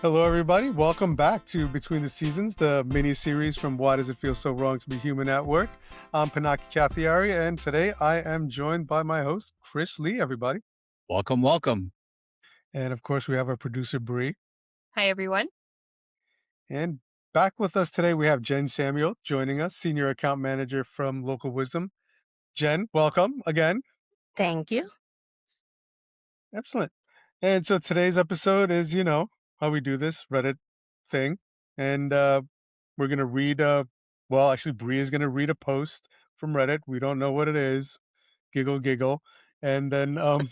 Hello, everybody. Welcome back to Between the Seasons, the mini-series from Why Does It Feel So Wrong to Be Human at Work? I'm Pinaki Kathiari, and today I am joined by my host, Chris Lee, everybody. Welcome, welcome. And of course, we have our producer, Bree. Hi, everyone. And back with us today, we have Jen Samuel joining us, Senior Account Manager from Local Wisdom. Jen, welcome again. Thank you. Excellent. And so today's episode is, how we do this Reddit thing. And we're going to read, actually, Bree is going to read a post from Reddit. We don't know what it is. Giggle, giggle. And then, and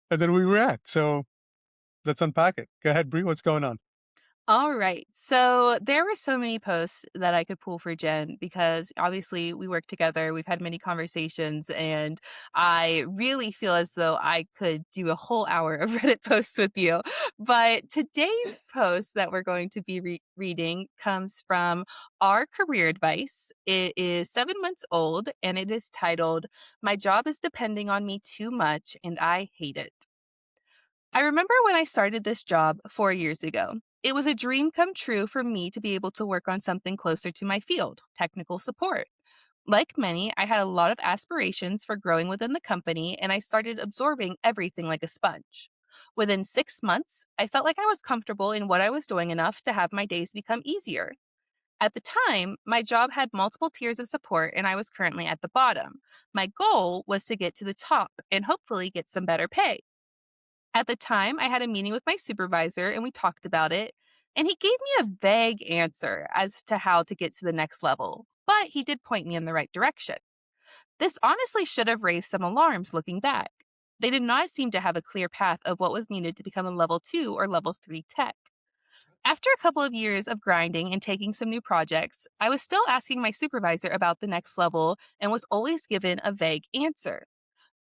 then we react. So let's unpack it. Go ahead, Bree. What's going on? All right. So there were so many posts that I could pull for Jen because obviously we work together. We've had many conversations, and I really feel as though I could do a whole hour of Reddit posts with you. But today's post that we're going to be reading comes from Our Career Advice. It is 7 months old, and it is titled, "My Job is Depending on Me Too Much, and I Hate It." I remember when I started this job 4 years ago. It was a dream come true for me to be able to work on something closer to my field, technical support. Like many, I had a lot of aspirations for growing within the company, and I started absorbing everything like a sponge. Within 6 months, I felt like I was comfortable in what I was doing enough to have my days become easier. At the time, my job had multiple tiers of support, and I was currently at the bottom. My goal was to get to the top and hopefully get some better pay. At the time, I had a meeting with my supervisor and we talked about it, and he gave me a vague answer as to how to get to the next level, but he did point me in the right direction. This honestly should have raised some alarms looking back. They did not seem to have a clear path of what was needed to become a level 2 or level 3 tech. After a couple of years of grinding and taking some new projects, I was still asking my supervisor about the next level and was always given a vague answer.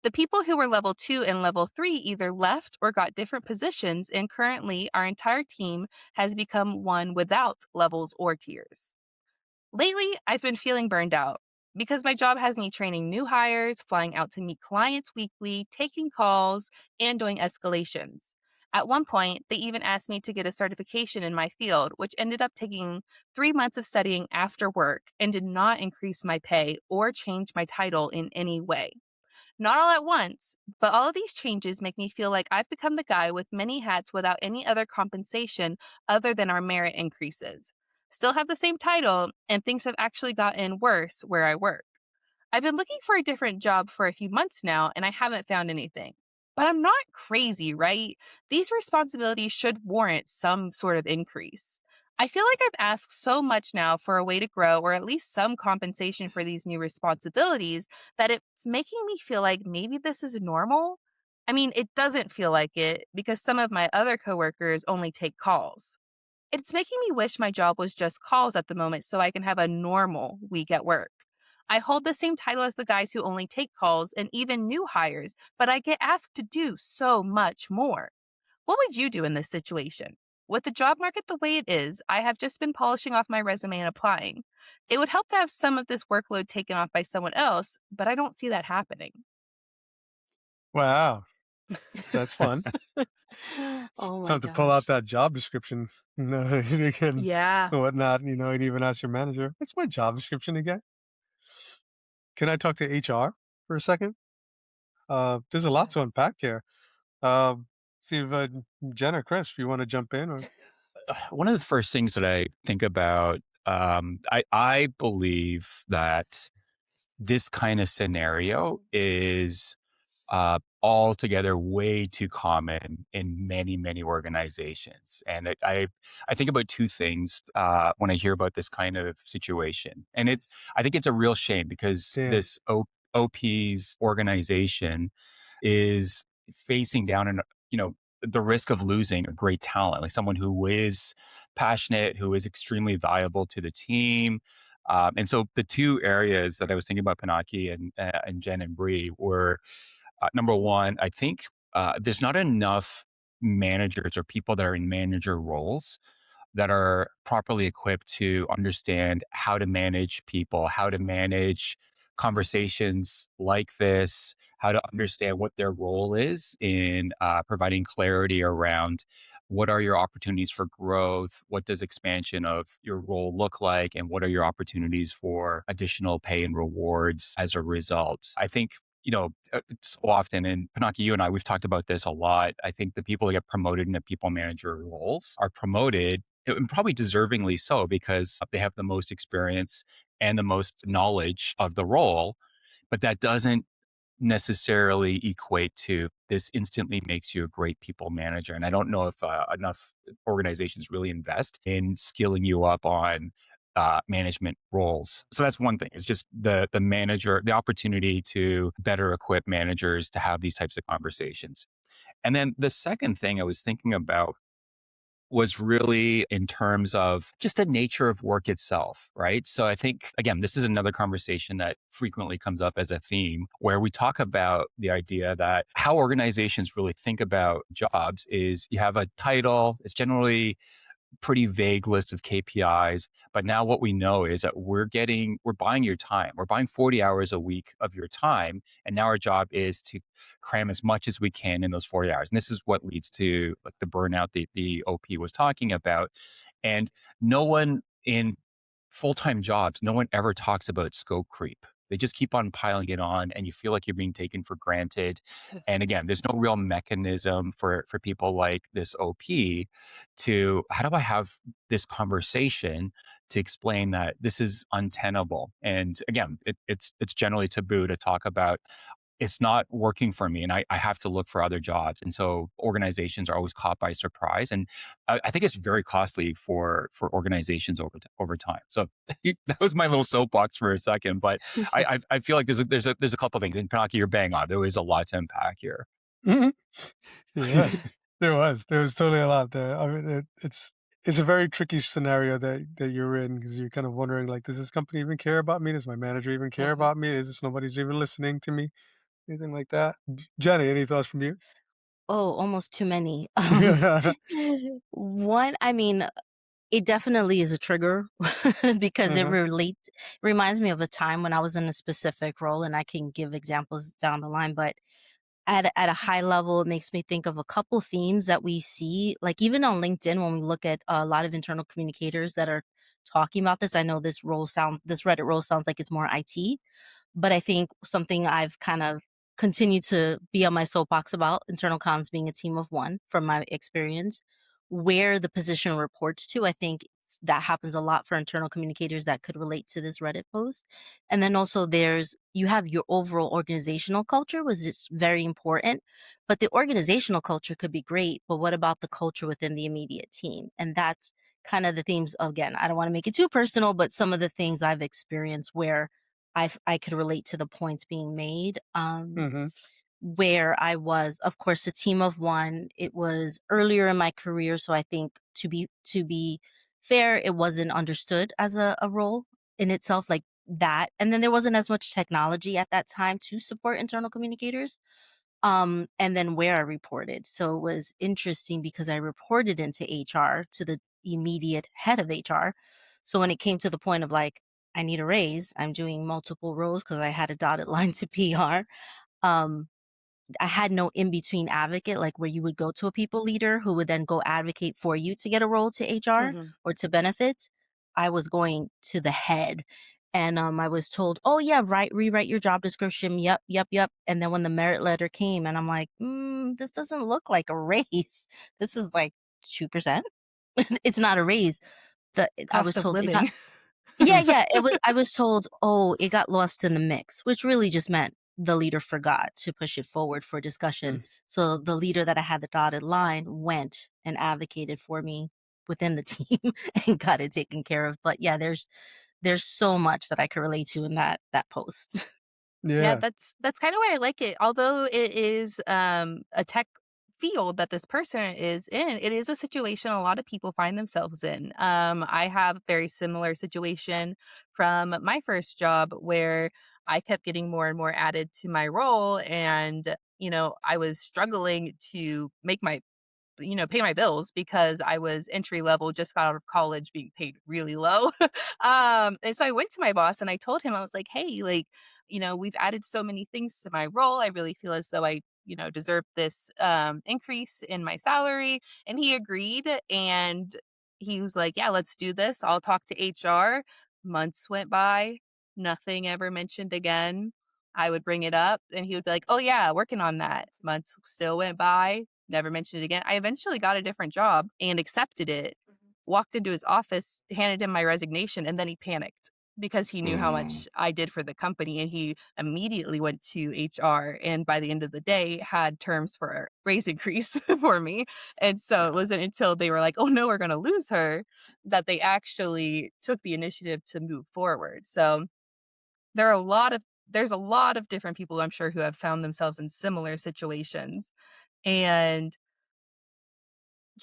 The people who were level 2 and level 3 either left or got different positions, and currently our entire team has become one without levels or tiers. Lately, I've been feeling burned out because my job has me training new hires, flying out to meet clients weekly, taking calls, and doing escalations. At one point, they even asked me to get a certification in my field, which ended up taking 3 months of studying after work and did not increase my pay or change my title in any way. Not all at once, but all of these changes make me feel like I've become the guy with many hats without any other compensation other than our merit increases. Still have the same title, and things have actually gotten worse where I work. I've been looking for a different job for a few months now, and I haven't found anything. But I'm not crazy, right? These responsibilities should warrant some sort of increase. I feel like I've asked so much now for a way to grow or at least some compensation for these new responsibilities that it's making me feel like maybe this is normal. I mean, it doesn't feel like it because some of my other coworkers only take calls. It's making me wish my job was just calls at the moment so I can have a normal week at work. I hold the same title as the guys who only take calls and even new hires, but I get asked to do so much more. What would you do in this situation? With the job market the way it is, I have just been polishing off my resume and applying. It would help to have some of this workload taken off by someone else, but I don't see that happening. Wow. That's fun. Oh my Time to pull out gosh. that job description. You can Yeah. whatnot, and even ask your manager, what's my job description again? Can I talk to HR for a second? There's a lot to unpack here. See if Jen or Chris, if you want to jump in. Or One of the first things that I think about, I believe that this kind of scenario is altogether way too common in many, many organizations. And I think about two things when I hear about this kind of situation. And I think it's a real shame because Damn. this OP's organization is facing down and, the risk of losing a great talent, like someone who is passionate, who is extremely valuable to the team. And so the two areas that I was thinking about, Pinaki and Jen and Bree, were number one, I think there's not enough managers or people that are in manager roles that are properly equipped to understand how to manage people, how to manage conversations like this, how to understand what their role is in providing clarity around what are your opportunities for growth? What does expansion of your role look like? And what are your opportunities for additional pay and rewards as a result? I think, so often, and Pinaki, you and I, we've talked about this a lot. I think the people that get promoted into people manager roles are promoted, and probably deservingly so, because they have the most experience and the most knowledge of the role. But that doesn't necessarily equate to this instantly makes you a great people manager. And I don't know if enough organizations really invest in skilling you up on management roles. So that's one thing. It's just the manager, the opportunity to better equip managers to have these types of conversations. And then the second thing I was thinking about was really in terms of just the nature of work itself, right? So I think, again, this is another conversation that frequently comes up as a theme where we talk about the idea that how organizations really think about jobs is you have a title, it's generally pretty vague list of KPIs. But now what we know is that we're buying your time. We're buying 40 hours a week of your time. And now our job is to cram as much as we can in those 40 hours. And this is what leads to like the burnout the OP was talking about. And no one in full-time jobs, no one ever talks about scope creep. They just keep on piling it on and you feel like you're being taken for granted. And again, there's no real mechanism for people like this OP to how do I have this conversation to explain that this is untenable? And again, it's generally taboo to talk about it's not working for me and I have to look for other jobs. And so organizations are always caught by surprise. And I think it's very costly for organizations over time. So that was my little soapbox for a second. But I feel like there's a couple of things. And Pinaki, you're bang on. There is a lot to unpack here. Mhm. Yeah, there was totally a lot there. I mean, it's a very tricky scenario that you're in because you're kind of wondering like, does this company even care about me? Does my manager even care Mhm. about me? Is this nobody's even listening to me? Anything like that? Jenny, any thoughts from you? Oh, almost too many. One, I mean, it definitely is a trigger because Uh-huh. reminds me of a time when I was in a specific role, and I can give examples down the line, but at a high level, it makes me think of a couple themes that we see, like even on LinkedIn when we look at a lot of internal communicators that are talking about this. I know this Reddit role sounds like it's more IT, but I think something I've kind of continued to be on my soapbox about internal comms being a team of one from my experience, where the position reports to. I think that happens a lot for internal communicators that could relate to this Reddit post. And then also you have your overall organizational culture, which is very important, but the organizational culture could be great. But what about the culture within the immediate team? And that's kind of the themes. Again, I don't want to make it too personal, but some of the things I've experienced where I could relate to the points being made. Mhm. Where I was, of course, a team of one. It was earlier in my career, so I think to be fair, it wasn't understood as a role in itself like that. And then there wasn't as much technology at that time to support internal communicators. And then where I reported. So it was interesting because I reported into HR to the immediate head of HR. So when it came to the point of like, I need a raise, I'm doing multiple roles because I had a dotted line to PR. Um, I had no in between advocate, like where you would go to a people leader who would then go advocate for you to get a role to HR Mhm. or to benefits. I was going to the head. And I was told, oh, yeah, rewrite your job description. Yep, yep, yep. And then when the merit letter came, and I'm like, this doesn't look like a raise. This is like 2%. It's not a raise. I Cost was of told it got living. yeah, yeah, I was told, "Oh, it got lost in the mix," which really just meant the leader forgot to push it forward for discussion. Mm. So the leader that I had the dotted line went and advocated for me within the team and got it taken care of. But yeah, there's so much that I could relate to in that post. Yeah, Yeah. that's kind of why I like it. Although it is a tech field that this person is in, it is a situation a lot of people find themselves in. I have a very similar situation from my first job where I kept getting more and more added to my role and I was struggling to make my pay my bills because I was entry level, just got out of college, being paid really low. And so I went to my boss and I told him, I was like, hey, like, we've added so many things to my role. I really feel as though I deserved this increase in my salary. And he agreed. And he was like, yeah, let's do this. I'll talk to HR. Months went by, nothing ever mentioned again. I would bring it up and he would be like, oh, yeah, working on that. Months still went by, never mentioned it again. I eventually got a different job and accepted it, walked into his office, handed him my resignation, and then he panicked because he knew how Mm, much I did for the company. And he immediately went to HR. And by the end of the day, had terms for a raise increase for me. And so it yeah. wasn't until they were like, oh, no, we're going to lose her, that they actually took the initiative to move forward. So there are a lot of there's a lot of different people I'm sure who have found themselves in similar situations. And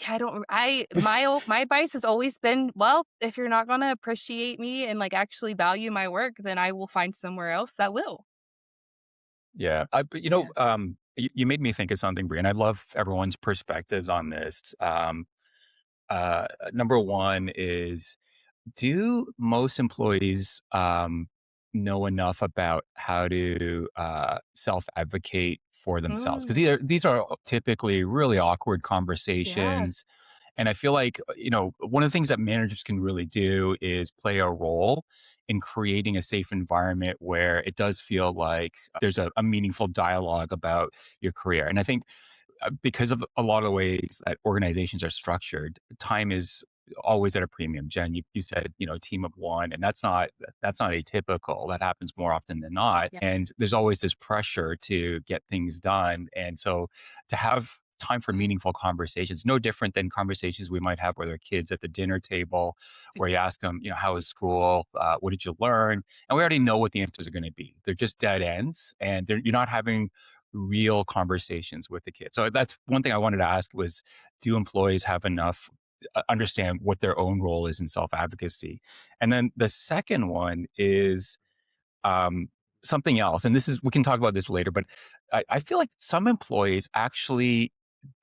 yeah, I don't I my advice has always been, well, if you're not going to appreciate me and like actually value my work, then I will find somewhere else that will. Yeah. But, Yeah. you made me think of something, Bree, and I love everyone's perspectives on this. Number one is, do most employees know enough about how to self advocate for themselves? Because Mm, these are typically really awkward yeah. conversations. And I feel like, one of the things that managers can really do is play a role in creating a safe environment where it does feel like there's a meaningful dialogue about your career. And I think because of a lot of the ways that organizations are structured, time is always at a premium. Jen, you said, a team of one, and that's not atypical. That happens more often than not. Yeah. And there's always this pressure to get things done. And so to have time for meaningful conversations, no different than conversations we might have with our kids at the dinner table, where you ask them, how was school? What did you learn? And we already know what the answers are going to be. They're just dead ends, and you're not having real conversations with the kids. So that's one thing I wanted to ask was, do employees have enough understand what their own role is in self advocacy? And then the second one is um, something else. And this is, we can talk about this later, but I feel like some employees actually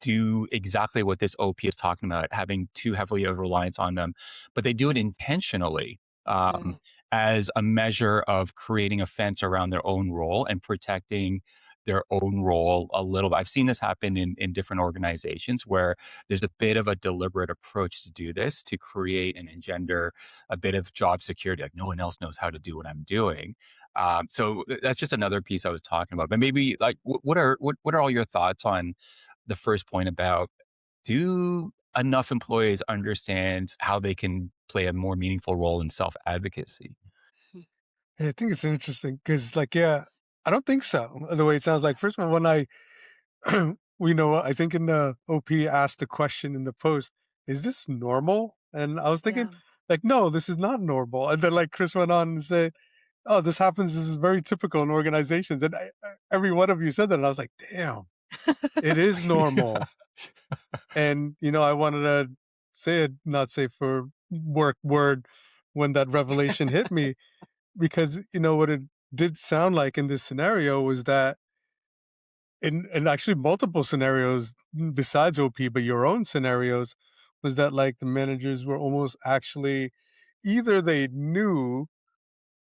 do exactly what this OP is talking about, having too heavily of reliance on them, but they do it intentionally Mm. as a measure of creating a fence around their own role and protecting their own role a little bit. I've seen this happen in different organizations where there's a bit of a deliberate approach to do this to create and engender a bit of job security. Like no one else knows how to do what I'm doing. So that's just another piece I was talking about. But maybe like, what are all your thoughts on the first point about, do enough employees understand how they can play a more meaningful role in self advocacy? I think it's interesting because, like, yeah, I don't think so. The way it sounds like, first of all, when I think in the OP asked the question in the post, "Is this normal?" And I was thinking, Yeah. like, no, this is not normal. And then, like, Chris went on and said, "Oh, this happens. This is very typical in organizations." And every one of you said that, and I was like, "Damn, it is normal." And I wanted to say it, not say for work word when that revelation hit me, because what it did sound like in this scenario was that in actually multiple scenarios besides OP, but your own scenarios, was that like the managers were almost actually, either they knew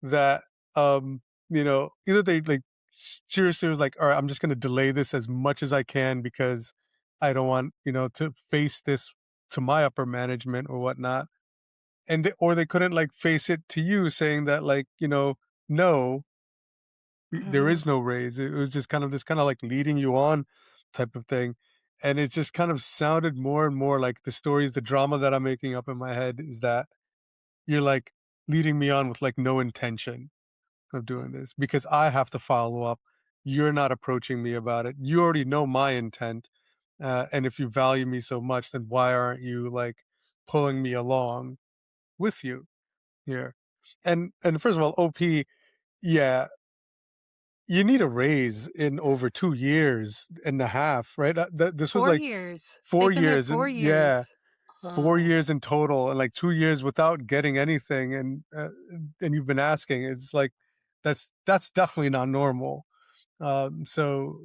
that either they like seriously was like, all right, I'm just going to delay this as much as I can because I don't want to face this to my upper management or whatnot, and or they couldn't like face it to you saying that, like, no, there Mhm. is no raise. It was just kind of this kind of like leading you on type of thing. And it just kind of sounded more and more like the stories, the drama that I'm making up in my head is that you're like leading me on with like no intention of doing this because I have to follow up. You're not approaching me about it. You already know my intent. And if you value me so much, then why aren't you like pulling me along with you here? And first of all, OP, yeah, you need a raise in over 2 years and a half, right? This was 4 like years. 4 They've been there years, 4 and yeah, years. 4 Oh. years in total, and like 2 years without getting anything, and you've been asking. It's like that's definitely not normal. So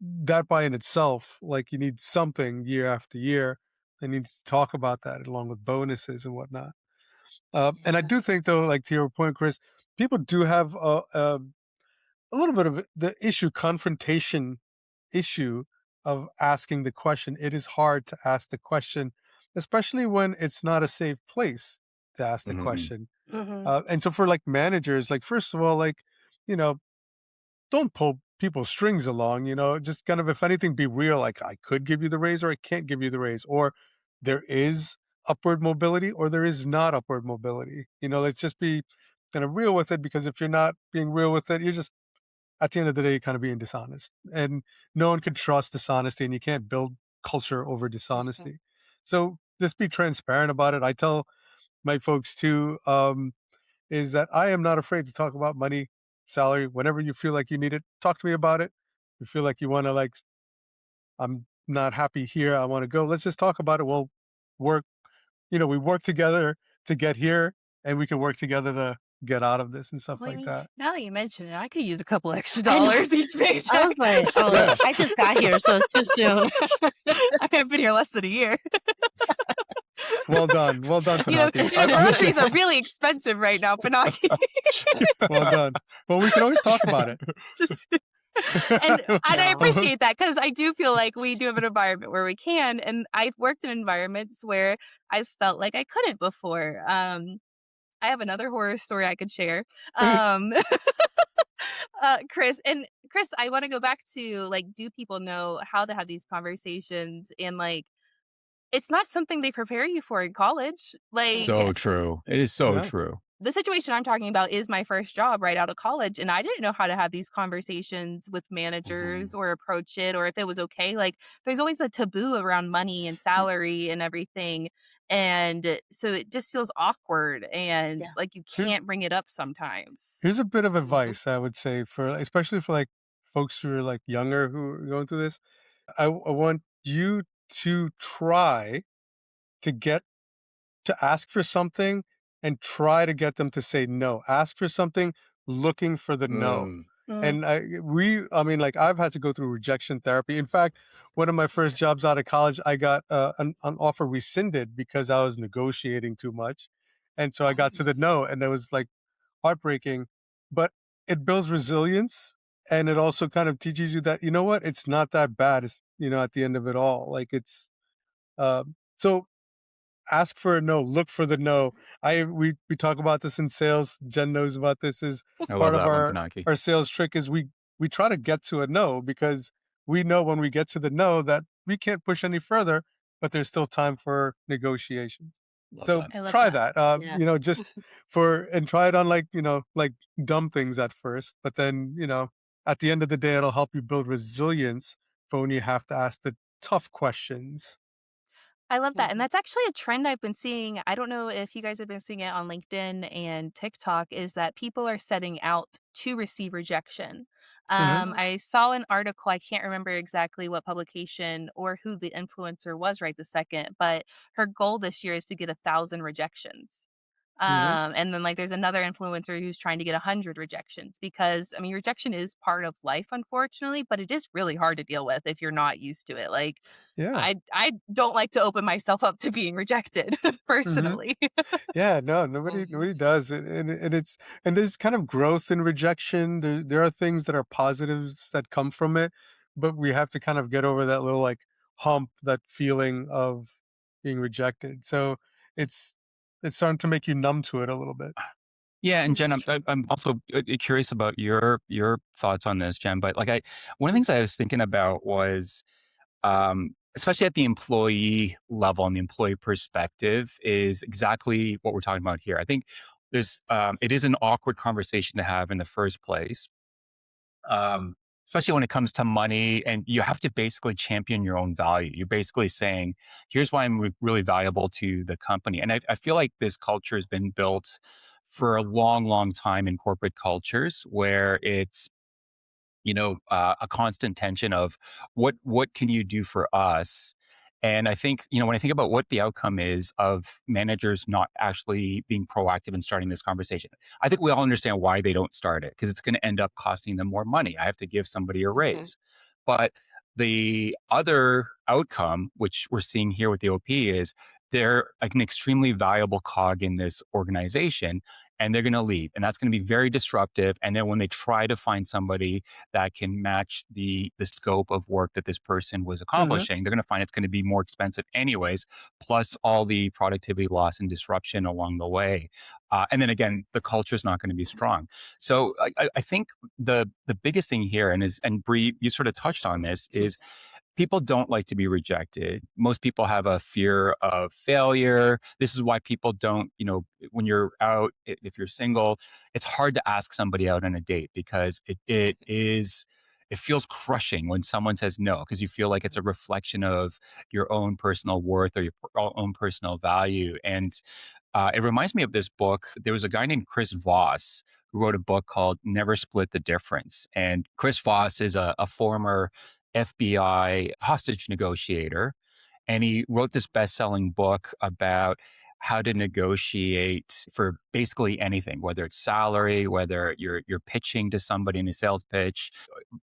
that by in itself, like, you need something year after year. They need to talk about that along with bonuses and whatnot. And I Yeah. do think, though, like to your point, Chris, people do have a little bit of the issue confrontation issue of asking the question. It is hard to ask the question, especially when it's not a safe place to ask the Mhm. question. Mhm. And so for like managers, like first of all, like, you know, don't pull people's strings along, just kind of, if anything, be real. Like, I could give you the raise or I can't give you the raise, or there is upward mobility or there is not upward mobility. Let's just be kind of real with it, because if you're not being real with it, you're just, at the end of the day, you're kind of being dishonest, and no one can trust dishonesty, and you can't build culture over Mhm. dishonesty. So just be transparent about it. I tell my folks too, is that I am not afraid to talk about money, salary, whenever you feel like you need it. Talk to me about it. You feel like you want to, like, I'm not happy here, I want to go. Let's just talk about it. We'll work, we work together to get here, and we can work together to get out of this and stuff Well, I like mean, that. now that you mention it, I could use a couple extra I know. dollars each I paycheck. was like, oh, Yeah. I just got here, so it's too soon. I have been here less than a year. Well done. Well done, You know, Pinaki. groceries are really expensive right now, Pinaki. Well done. Well, we can always talk about it. Just- and I Yeah. appreciate that, because I do feel like we do have an environment where we can, and I've worked in environments where I felt like I couldn't before. I have another horror story I could share. Um, Chris, I want to go back to, like, do people know how to have these conversations? And, like, it's not something they prepare you for in college. So Like, true. It is so Yeah. true. the situation I'm talking about is my first job right out of college, and I didn't know how to have these conversations with managers Mhm. or approach it, or if it was okay. Like, there's always a taboo around money and salary and everything. And so it just feels awkward, and Yeah. like you Here, can't bring it up sometimes. here's a bit of Mhm. advice I would say, for especially for like folks who are like younger who are going through this. I want you to try to get to ask for something and try to get them to say no. Ask for something looking for the no. Mm. Mm. And I mean, like, I've had to go through rejection therapy. In fact, one of my first jobs out of college, I got an offer rescinded because I was negotiating too much. And so I got to Oh. the no, and it was like heartbreaking, but it builds resilience. And it also kind of teaches you that, you know what, it's not that bad. It's, at the end of it all, like, so ask for a no, look for the no. We talk about this in sales. Jen knows about this. Is I love part of that one, our Pinaki. our sales trick is we try to get to a no, because we know when we get to the no that we can't push any further, but there's still time for negotiations. Love So that. I love try that. that. Yeah. Just and try it on, like, like dumb things at first, but then, at the end of the day, it'll help you build resilience for when you have to ask the tough questions. I love that. And Mhm. that's actually a trend I've been seeing. I don't know if you guys have been seeing it on LinkedIn and TikTok, is that people are setting out to receive rejection. Hmm. Mhm. I saw an article, I can't remember exactly what publication or who the influencer was right the second, but her goal this year is to get 1,000 rejections. Hmm. And then, like, there's another influencer who's trying to get 100 rejections, because, I mean, rejection is part of life, unfortunately, but it is really hard to deal with if you're not used to it. Like, Yeah. I don't like to open myself up to being rejected Hmm. personally. Yeah, no, nobody Mhm. nobody does. And there's kind of growth in rejection. There are things that are positives that come from it, but we have to kind of get over that little, like, hump, that feeling of being rejected. So it's it's starting to make you numb to it a little bit. Yeah, and Jen, It's I'm also curious about your thoughts on this, Jen. But like, one of the things I was thinking about was, especially at the employee level and the employee perspective, is exactly what we're talking about here. I think it is an awkward conversation to have in the first place, especially when it comes to money, and you have to basically champion your own value. You're basically saying, "Here's why I'm really valuable to the company." And I feel like this culture has been built for a long, long time in corporate cultures, where it's a constant tension of what can you do for us. And I think, when I think about what the outcome is of managers not actually being proactive in starting this conversation, I think we all understand why they don't start it, because it's going to end up costing them more money. I have to give somebody a Mhm. raise. But the other outcome, which we're seeing here with the OP, is they're like an extremely valuable cog in this organization. and they're going to leave, and that's going to be very disruptive. And then when they try to find somebody that can match the scope of work that this person was Mhm. accomplishing, they're going to find it's going to be more expensive anyways, plus all the productivity loss and disruption along the way. And then again, the culture is not going to be strong. So I think the biggest thing here, and Bree, you sort of touched on this, is people don't like to be rejected. Most people have a fear of failure. This is why people don't, when you're out, if you're single, it's hard to ask somebody out on a date because it feels crushing when someone says no, because you feel like it's a reflection of your own personal worth or your own personal value. And it reminds me of this book. There was a guy named Chris Voss who wrote a book called Never Split the Difference. And Chris Voss is a former FBI hostage negotiator. And he wrote this best selling book about how to negotiate for basically anything, whether it's salary, whether you're pitching to somebody in a sales pitch.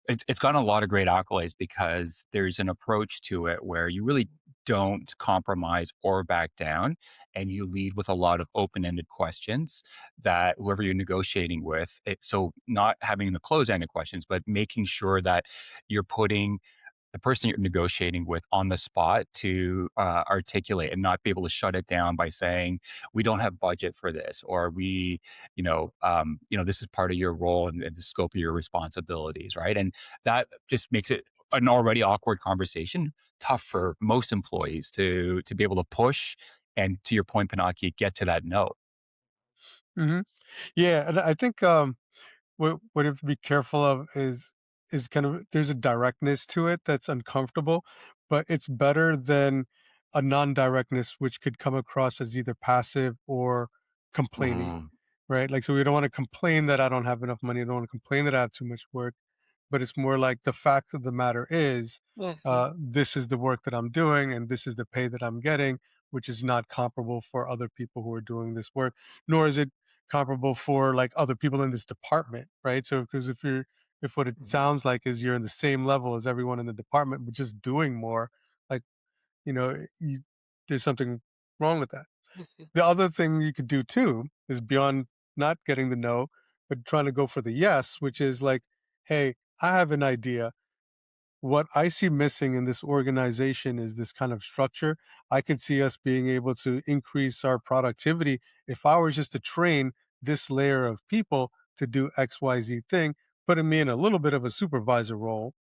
It's gotten a lot of great accolades because there's an approach to it where you really don't compromise or back down, and you lead with a lot of open-ended questions that whoever you're negotiating with, so not having the close-ended questions, but making sure that you're putting the person you're negotiating with on the spot to articulate and not be able to shut it down by saying we don't have budget for this, or this is part of your role and the scope of your responsibilities, right? And that just makes it an already awkward conversation tough for most employees to be able to push and, to your point, Pinaki, get to that note. Mhm. Yeah, and I think, what you have to be careful of is kind of there's a directness to it that's uncomfortable, but it's better than a non-directness which could come across as either passive or complaining, Mhm. right? Like, so we don't wanna complain that I don't have enough money, I don't wanna complain that I have too much work, but it's more like the fact of the matter is, Mhm. this is the work that I'm doing and this is the pay that I'm getting, which is not comparable for other people who are doing this work, nor is it comparable for like other people in this department, right? So, because if what it sounds like is you're in the same level as everyone in the department, but just doing more, like, there's something wrong with that. Mhm. The other thing you could do too is beyond not getting the no, but trying to go for the yes, which is like, hey, I have an idea. What I see missing in this organization is this kind of structure. I could see us being able to increase our productivity if I was just to train this layer of people to do XYZ thing, putting me in a little bit of a supervisor role.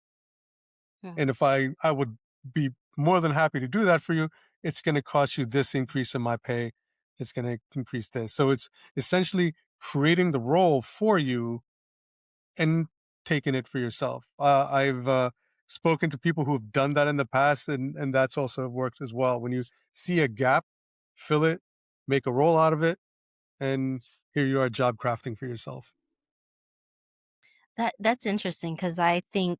Mhm. And if I would be more than happy to do that for you, it's going to cost you this increase in my pay. It's going to increase this. So it's essentially creating the role for you and taking it for yourself. I've spoken to people who have done that in the past, and that's also worked as well. When you see a gap, fill it, make a role out of it, and here you are job crafting for yourself. That's interesting because I think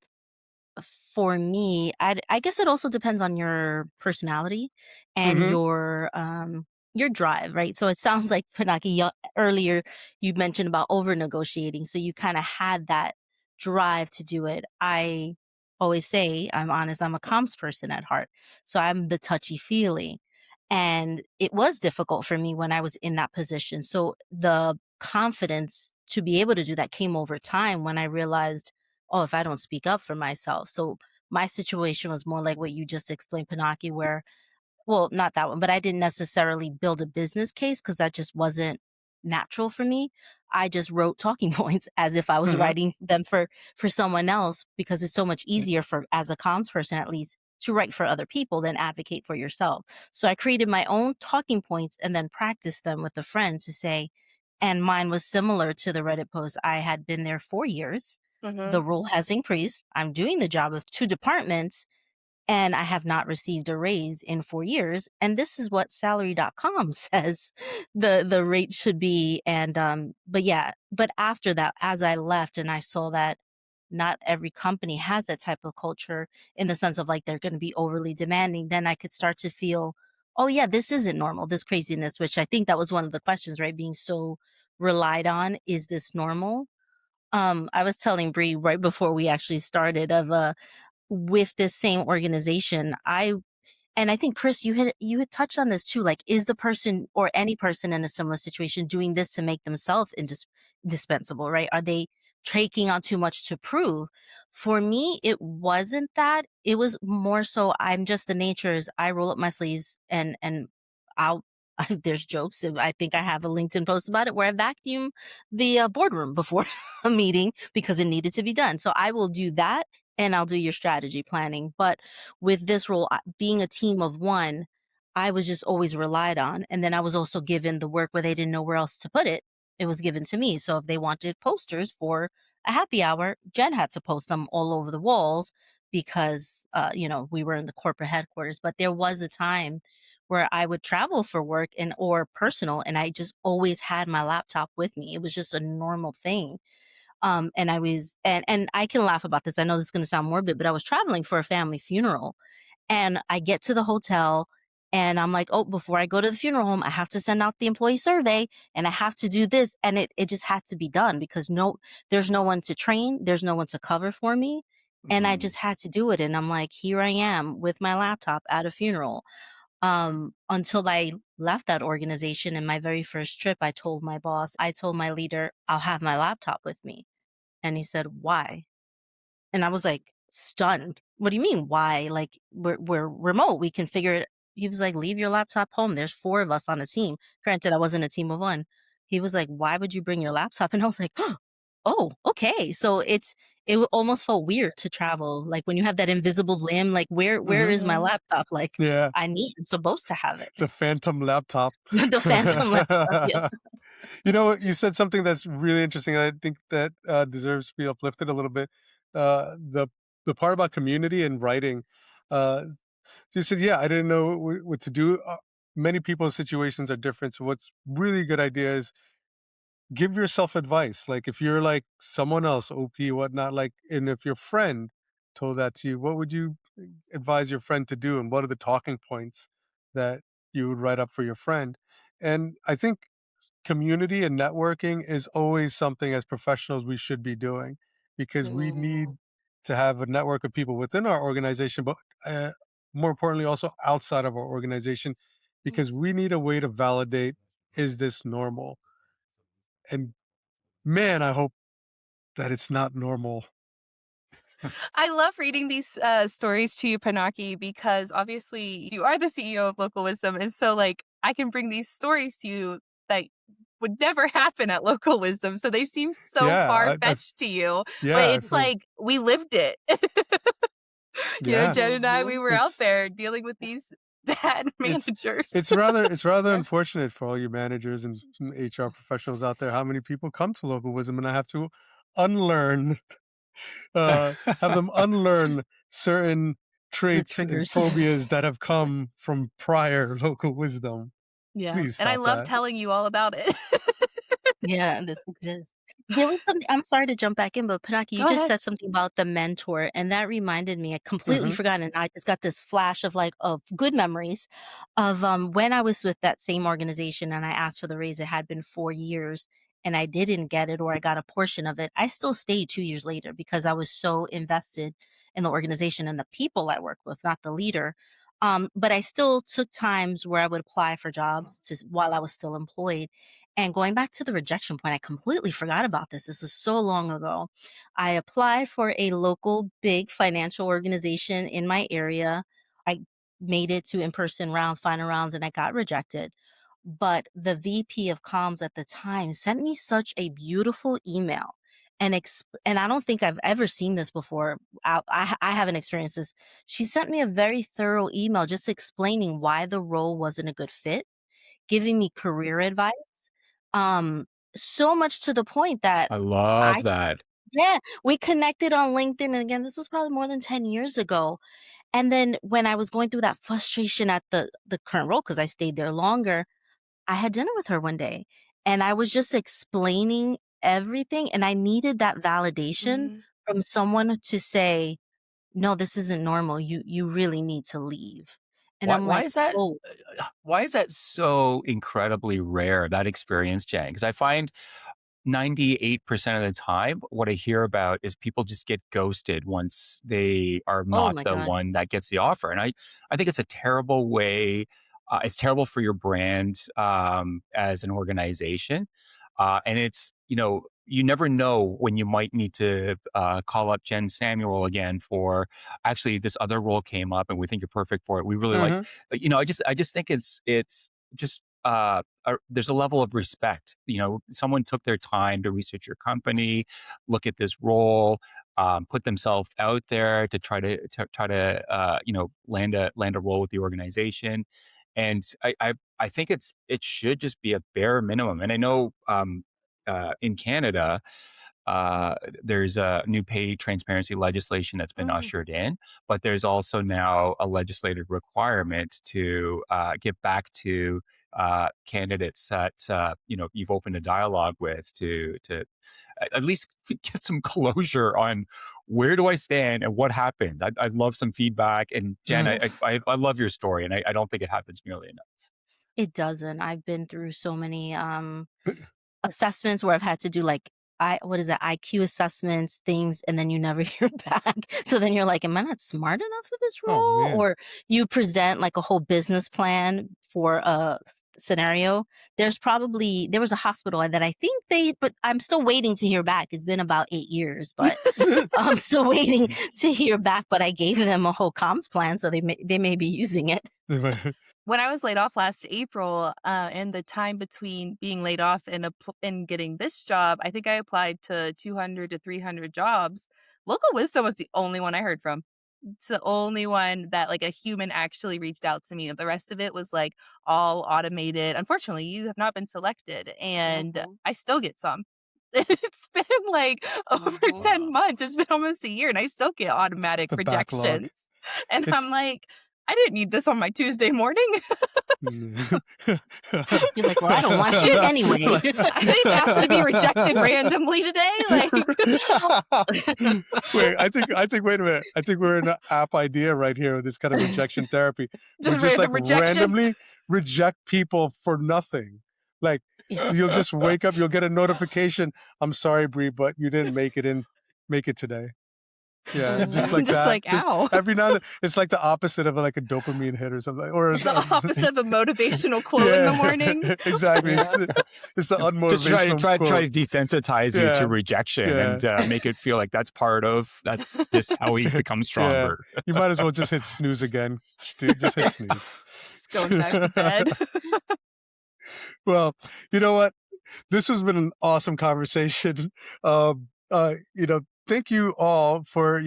for me, I guess it also depends on your personality and Hmm. your drive, right? So it sounds like Pinaki, earlier you mentioned about over negotiating, so you kind of had that drive to do it. I always say, I'm honest, I'm a comms person at heart, so I'm the touchy feely, and it was difficult for me when I was in that position. So the confidence to be able to do that came over time when I realized, oh, if I don't speak up for myself. So my situation was more like what you just explained, Pinaki, where, well, not that one, but I didn't necessarily build a business case because that just wasn't natural for me. I just wrote talking points as if I was Hmm. writing them for someone else because it's so much easier for as a comms person at least to write for other people than advocate for yourself. So I created my own talking points and then practiced them with a friend to say, and mine was similar to the Reddit post. I had been there 4 years. The Mhm. role has increased. I'm doing the job of two departments and I have not received a raise in 4 years. And this is what salary.com says the rate should be. And but yeah, but after that, as I left and I saw that not every company has that type of culture in the sense of like they're gonna be overly demanding, then I could start to feel, oh yeah, this isn't normal, this craziness, which I think that was one of the questions, right? Being so relied on, is this normal? I was telling Bree right before we actually started of with this same organization, And I think Chris, you had touched on this too. Like, is the person or any person in a similar situation doing this to make themselves indispensable, right? Are they taking on too much to prove? For me, it wasn't that. It was more so I'm just the nature is I roll up my sleeves and I'll there's jokes. I think I have a LinkedIn post about it where I vacuum the boardroom before a meeting because it needed to be done. So I will do that and I'll do your strategy planning. But with this role, being a team of one, I was just always relied on. And then I was also given the work where they didn't know where else to put it. It was given to me. So if they wanted posters for a happy hour, Jen had to post them all over the walls because, we were in the corporate headquarters. But there was a time where I would travel for work and or personal, and I just always had my laptop with me. It was just a normal thing. And I was and I can laugh about this. I know this is gonna sound morbid, but I was traveling for a family funeral and I get to the hotel and I'm like, oh, before I go to the funeral home, I have to send out the employee survey and I have to do this. And it just had to be done because there's no one to train, there's no one to cover for me. And I Mhm. just had to do it. And I'm like, here I am with my laptop at a funeral. Until I left that organization in my very first trip, I told my leader, I'll have my laptop with me. And he said, "Why?" And I was, like, stunned. "What do you mean, why? Like, we're remote, we can figure it." He was like, "Leave your laptop home, there's 4 of us on a team." Granted, I wasn't a team of 1. He was like, "Why would you bring your laptop?" And I was like, "Oh, okay." So almost felt weird to travel, like, when you have that invisible limb, like, where Mhm. is my laptop? Like, Yeah, I'm supposed to have it. the phantom laptop. The phantom laptop, yeah. You know what? You said something that's really interesting, and I think that deserves to be uplifted a little bit. The part about community and writing. Uh, you said, "Yeah, I didn't know what to do." Many people's situations are different, so what's really a good idea is give yourself advice. Like if you're like someone else, OP, whatnot, like, and if your friend told that to you, what would you advise your friend to do? And what are the talking points that you would write up for your friend? And I think community and networking is always something as professionals we should be doing because we Mm. need to have a network of people within our organization, but more importantly, also outside of our organization, because we need a way to validate, is this normal? And man, I hope that it's not normal. I love reading these stories to you, Pinaki, because obviously you are the CEO of Local Wisdom. And so, like, I can bring these stories to you that would never happen at Local Wisdom. So they seem so far Yeah, fetched to you, but yeah, I it's feel like we lived it. yeah. Jen and I, we Mhm. were out It's there dealing with these bad it's managers. it's rather Yeah. unfortunate for all you managers and HR professionals out there. How many people come to local wisdom and I have to unlearn, have them unlearn certain The traits and triggers. phobias that have come from prior local wisdom. Yeah. Please And I stop love that. telling you all about it. Yeah, this exists. There was something I'm sorry to jump back in, but Pinaki, you Go just ahead. said something about the mentor, and that reminded me, I completely Hmm. forgot, and I just got this flash of of good memories of when I was with that same organization and I asked for the raise. It had been 4 years and I didn't get it, or I got a portion of it. I still stayed 2 years later because I was so invested in the organization and the people I worked with, not the leader. But I still took times where I would apply for jobs while I was still employed. And going back to the rejection point, I completely forgot about this. This was so long ago. I applied for a local big financial organization in my area. I made it to in-person rounds, final rounds, and I got rejected. But the VP of comms at the time sent me such a beautiful email and I don't think I've ever seen this before. I haven't experienced this. She sent me a very thorough email just explaining why the role wasn't a good fit, giving me career advice, um, so much to the point that I love I that. yeah, we connected on LinkedIn, and again, this was probably more than 10 years ago, and then when I was going through that frustration at the current role, because I stayed there longer, I had dinner with her one day, and I was just explaining everything, and I needed that validation Mhm. from someone to say, "No, this isn't normal. You really need to leave." And Why I'm why like, is that "Oh." why is that so incredibly rare, that experience, Jen? Because I find 98% of the time, what I hear about is people just get ghosted once they are Oh not my the God. one that gets the offer. And I think it's a terrible way. It's terrible for your brand as an organization. And it's, you never know when you might need to call up Jen Samuel again for actually this other role came up and we think you're perfect for it. We really like, Mhm. I just think it's just, there's a level of respect. Someone took their time to research your company, look at this role, put themselves out there to try to land a role with the organization. And I think it should just be a bare minimum. And I know in Canada, uh, there's a new pay transparency legislation that's been Mm. ushered in, but there's also now a legislative requirement to get back to candidates that you've opened a dialogue with to at least get some closure on where do I stand and what happened. I'd love some feedback. And Jen, Mhm. I love your story, and I don't think it happens nearly enough. It doesn't. I've been through so many assessments where I've had to do like what is it, IQ assessments, things, and then you never hear back. So then you're like, am I not smart enough for this Oh, role? man. Or you present like a whole business plan for a scenario. There was a hospital that I think but I'm still waiting to hear back. It's been about 8 years, but I'm still waiting to hear back. But I gave them a whole comms plan, so they may be using it. When I was laid off last April, and the time between being laid off and getting this job, I think I applied to 200 to 300 jobs. Local Wisdom was the only one I heard from. It's the only one that like a human actually reached out to me. The rest of it was like all automated. Unfortunately, you have not been selected, and Mhm. I still get some. It's been like over Mhm. 10 months. It's been almost a year, and I still get automatic The backlog. rejections. And I'm It's like, I didn't need this on my Tuesday morning. You're like, well, I don't want you anyway. I didn't ask to be rejected randomly today. Like, wait a minute. I think we're in an app idea right here with this kind of rejection therapy. We just just like random rejections. randomly reject people for nothing. Like Yeah. you'll just wake up, you'll get a notification. I'm sorry, Bree, but you didn't make it today. Yeah, just like Just that. like, Just ow. every now and then, it's like the opposite of like a dopamine hit or something. Or It's the opposite of a motivational quote in the morning. exactly. Yeah. It's the Just try unmotivational try try quote. to desensitize you Yeah, to rejection yeah, and make it feel like that's just how we become yeah. stronger. You might as well just hit snooze again. Just hit snooze. Just going back to bed. Well, you know what? This has been an awesome conversation. Thank you all for,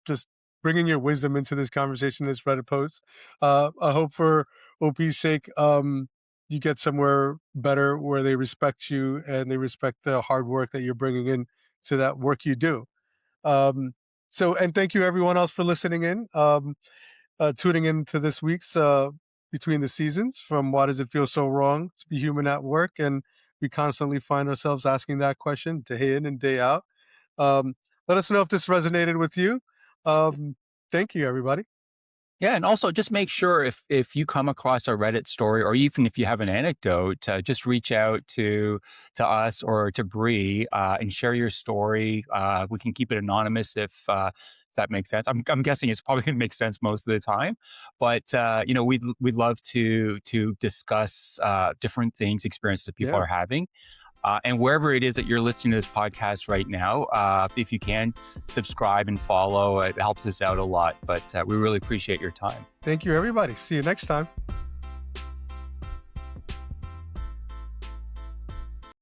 just bringing your wisdom into this conversation, this Reddit post. I hope for OP's sake, you get somewhere better where they respect you and they respect the hard work that you're bringing in to that work you do. And thank you everyone else for listening in. Tuning into this week's Between the Seasons from Why Does It Feel So Wrong to Be Human at Work? And we constantly find ourselves asking that question day in and day out. Let us know if this resonated with you. Thank you, everybody. Yeah, and also just make sure if you come across a Reddit story, or even if you have an anecdote, just reach out to us or to Bree and share your story. We can keep it anonymous if that makes sense. I'm guessing it's probably going to make sense most of the time, but we'd love to discuss different things, experiences that people Yeah. are having. And wherever it is that you're listening to this podcast right now, if you can subscribe and follow, it helps us out a lot. But we really appreciate your time. Thank you, everybody. See you next time.